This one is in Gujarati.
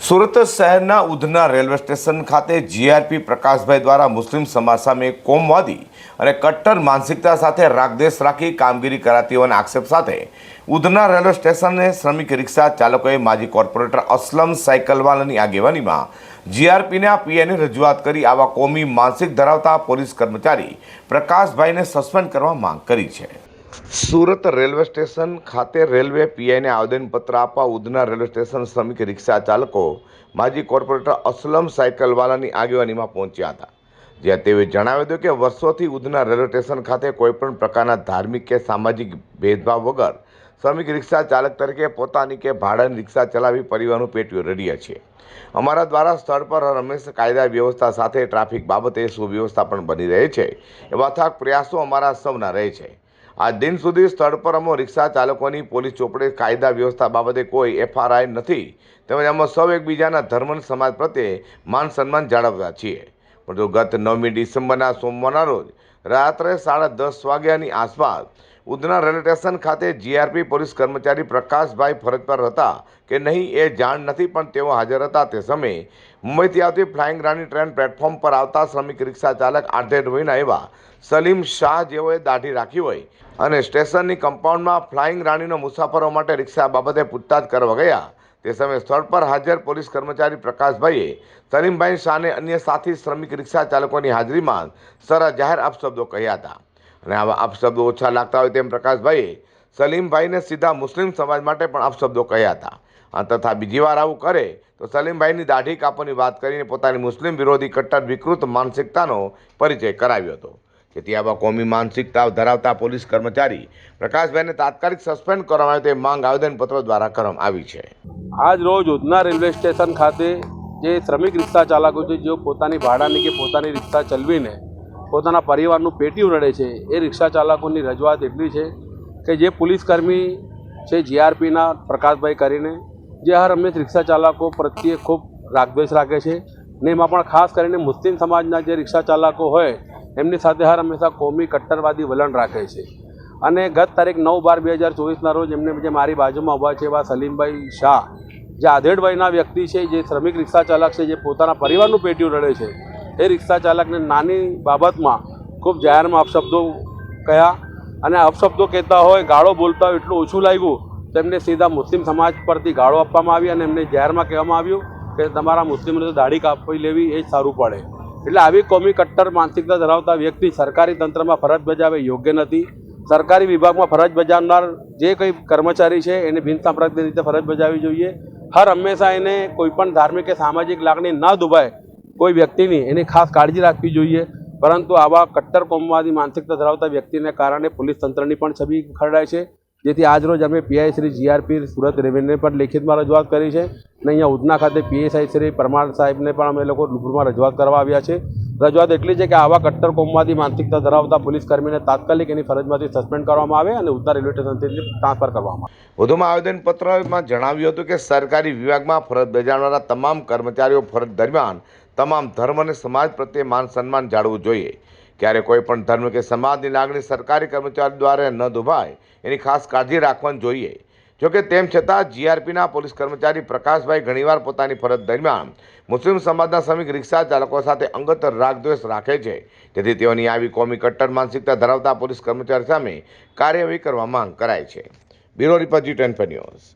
સુરત શહેરના ઉધના રેલવે સ્ટેશન ખાતે જીઆરપી પ્રકાશભાઈ દ્વારા મુસ્લિમ સમાજ સામે કોમવાદી અને કટ્ટર માનસિકતા સાથે રાગદ્વેષ રાખી કામગીરી કરાતી હોવાના આક્ષેપ સાથે ઉધના રેલવે સ્ટેશને શ્રમિક રિક્ષા ચાલકોએ માજી કોર્પોરેટર અસલમ સાયકલવાલાની આગેવાનીમાં જીઆરપીના પીએને રજૂઆત કરી આવા કોમી માનસિક ધરાવતા પોલીસ કર્મચારી પ્રકાશભાઈને સસ્પેન્ડ કરવા માંગ કરી છે। સુરત રેલવે સ્ટેશન ખાતે રેલવે પીઆઈને આવેદનપત્ર આપવા ઉધના રેલવે સ્ટેશન શ્રમિક રિક્ષા ચાલકો માજી કોર્પોરેટર અસલમ સાયકલવાલાની આગેવાનીમાં પહોંચ્યા હતા, જ્યાં તેઓએ જણાવ્યું હતું કે વર્ષોથી ઉધના રેલવે સ્ટેશન ખાતે કોઈપણ પ્રકારના ધાર્મિક કે સામાજિક ભેદભાવ વગર શ્રમિક રિક્ષા ચાલક તરીકે પોતાની કે ભાડાની રિક્ષા ચલાવી પરિવારનું પેટ રડીએ છીએ। અમારા દ્વારા સ્થળ પર હંમેશા કાયદા વ્યવસ્થા સાથે ટ્રાફિક બાબતે સુવ્યવસ્થા પણ બની રહે છે એવા અથાગ પ્રયાસો અમારા સૌના રહે છે। આજ દિન સુધી સ્થળ પર અમો રિક્ષા ચાલકોની પોલીસ ચોપડે કાયદા વ્યવસ્થા બાબતે કોઈ એફઆરઆઈ નથી, તેમજ અમે સૌ એકબીજાના ધર્મ સમાજ પ્રત્યે માન સન્માન જાળવતા છીએ। પરંતુ ગત 9મી ડિસેમ્બરના સોમવારના રોજ રાત્રે 10:30 વાગ્યાની આસપાસ ઉધના રેલવે સ્ટેશન ખાતે જીઆરપી પોલીસ કર્મચારી પ્રકાશભાઈ ફરજ પર હતા કે નહીં એ જાણ નથી, પણ તેઓ હાજર હતા। તે સમયે મુંબઈથી આવતી ફ્લાઇંગ રાની ટ્રેન પ્લેટફોર્મ પર આવતા શ્રમિક રિક્ષા ચાલક આર્ધેડ વયના એવા સલીમ શાહ જેઓએ દાઢી રાખી હોય અને સ્ટેશનની કમ્પાઉન્ડમાં ફ્લાઇંગ રાનીનો મુસાફરો માટે રિક્ષા બાબતે પૂછતાછ કરવા ગયા। તે સમયે સ્થળ પર હાજર પોલીસ કર્મચારી પ્રકાશભાઈએ સલીમભાઈ શાહને અન્ય સાથી શ્રમિક રિક્ષા ચાલકોની હાજરીમાં સરા જાહેર અપશબ્દો કહ્યા હતા અને આવા અપશબ્દો ઓછા લાગતા હોય તેમ પ્રકાશભાઈએ સલીમભાઈને સીધા મુસ્લિમ સમાજ માટે પણ અપશબ્દો કહ્યા હતા તથા બીજી વાર આવું કરે તો સલીમભાઈની દાઢી કાપવાની વાત કરીને પોતાની મુસ્લિમ વિરોધી કટ્ટર વિકૃત માનસિકતાનો પરિચય કરાવ્યો હતો। જેથી આવા કોમી માનસિકતા ધરાવતા પોલીસ કર્મચારી પ્રકાશભાઈને તાત્કાલિક સસ્પેન્ડ કરવામાં આવે તે માંગ આવેદનપત્ર દ્વારા કરવામાં આવી છે। આજ રોજ ઉધના રેલવે સ્ટેશન ખાતે જે શ્રમિક રિક્ષા ચાલકો છે, જેઓ પોતાની ભાડાની કે પોતાની રિક્ષા ચલાવીને પોતાના પરિવારનું પેટીયું રડે છે, એ રિક્ષા ચાલકોની રજૂઆત એટલી છે કે જે પોલીસકર્મી છે જીઆરપીના પ્રકાશભાઈ કરીને જે હર હંમેશ રિક્ષા ચાલકો પ્રત્યે ખૂબ રાગદ્વેષ રાખે છે ને એમાં પણ ખાસ કરીને મુસ્લિમ સમાજના જે રિક્ષા ચાલકો હોય એમની સાથે હર હંમેશા કોમી કટ્ટરવાદી વલણ રાખે છે। અને ગત તારીખ 9/12/2024ના રોજ એમને જે મારી બાજુમાં ઊભા છે એવા સલીમભાઈ શાહ, જે આધેડ વયના વ્યક્તિ છે, જે શ્રમિક રિક્ષા ચાલક છે, જે પોતાના પરિવારનું પેટીયું રડે છે, એ રિક્ષા ચાલકને નાની બાબતમાં ખૂબ જાહેરમાં અપશબ્દો કહ્યા અને અપશબ્દો કહેતા હોય, ગાળો બોલતા હોય એટલું ઓછું લાગ્યું તો એમને સીધા મુસ્લિમ સમાજ પરથી ગાળો આપવામાં આવી અને એમને જાહેરમાં કહેવામાં આવ્યું કે તમારા મુસ્લિમને તો દાઢી કાપી લેવી એ જ સારું પડે। એટલે આવી કોમી કટ્ટર માનસિકતા ધરાવતા વ્યક્તિ સરકારી તંત્રમાં ફરજ બજાવે યોગ્ય નથી। સરકારી વિભાગમાં ફરજ બજાવનાર જે કંઈ કર્મચારી છે એને બિનસાંપ્રદાયિક રીતે ફરજ બજાવવી જોઈએ। હર હંમેશા એને કોઈપણ ધાર્મિક કે સામાજિક લાગણી ના દુભાય કોઈ વ્યક્તિની એની ખાસ કાળજી રાખવી જોઈએ। પરંતુ આવા કટ્ટર કોમવાદી માનસિકતા ધરાવતા વ્યક્તિને કારણે પોલીસ તંત્રની પણ છબી ખરડાય છે। જેથી આજરોજ અમે પીઆઈ શ્રી જીઆરપી સુરત રેવન્યુને પણ લેખિતમાં રજૂઆત કરી છે અને અહીંયા ઉધના ખાતે પીએસઆઈ શ્રી પરમાર સાહેબને પણ અમે લોકો રૂબરૂમાં રજૂઆત કરવા આવ્યા છે। રજૂઆત એટલી છે કે આવા કટ્ટર કોમવાદી માનસિકતા ધરાવતા પોલીસકર્મીને તાત્કાલિક એની ફરજમાંથી સસ્પેન્ડ કરવામાં આવે અને ઉધના રેલવે સ્ટેશનથી ટ્રાન્સફર કરવામાં આવે। વધુમાં આવેદનપત્રમાં જણાવ્યું હતું કે સરકારી વિભાગમાં ફરજ બજાવનારા તમામ કર્મચારીઓ ફરજ દરમિયાન તમામ ધર્મ અને સમાજ પ્રત્યે માન સન્માન જાળવવું જોઈએ। ક્યારે કોઈ પણ ધર્મ કે સમાજની લાગણી સરકારી કર્મચારી દ્વારા ન દુભાય એની ખાસ કાળજી રાખવાની જોઈએ। જોકે તેમ છતાં જીઆરપીના પોલીસ કર્મચારી પ્રકાશભાઈ ઘણીવાર પોતાની ફરજ દરમિયાન મુસ્લિમ સમાજના શ્રમિક રિક્ષા ચાલકો સાથે અંગત રાગદ્વેષ રાખે છે, જેથી તેઓની આવી કોમી કટ્ટર માનસિકતા ધરાવતા પોલીસ કર્મચારી સામે કાર્યવાહી કરવા માંગ કરાય છે। Bureau report G10 news.